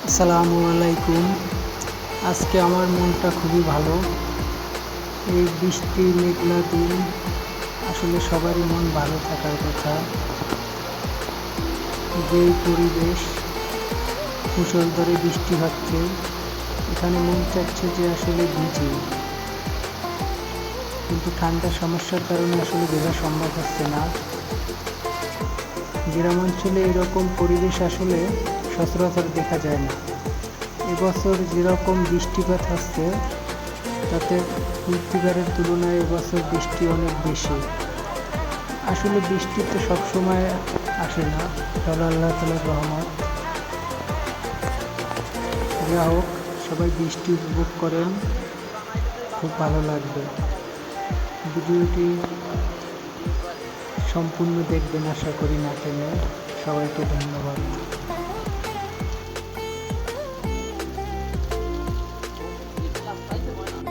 আসসালামু আলাইকুম। আজকে আমার মনটা খুবই ভালো। এই বৃষ্টি মেঘলা দিন, আসলে সবারই মন ভালো থাকার কথা। যেই পরিবেশ, মুষলধারে বৃষ্টি হচ্ছে, এখানে মন চাচ্ছে যে আসলে ভিজি, কিন্তু ঠান্ডার সমস্যার কারণে আসলে ভেজা সম্ভব হচ্ছে না। গ্রাম অঞ্চলে এরকম পরিবেশ আসলে সচরাচর দেখা যায় না। এবছর যেরকম বৃষ্টিপাত হচ্ছে, তাতে প্রতিবারের তুলনায় এবছর বৃষ্টি অনেক বেশি। আসলে বৃষ্টি তো সবসময় আসে না, তাহলে আল্লাহ তাআলার রহমত। যা হোক, সবাই বৃষ্টি উপভোগ করেন, খুব ভালো লাগবে। ভিডিওটি সম্পূর্ণ দেখবেন আশা করি না টেনে। সবাইকে ধন্যবাদ।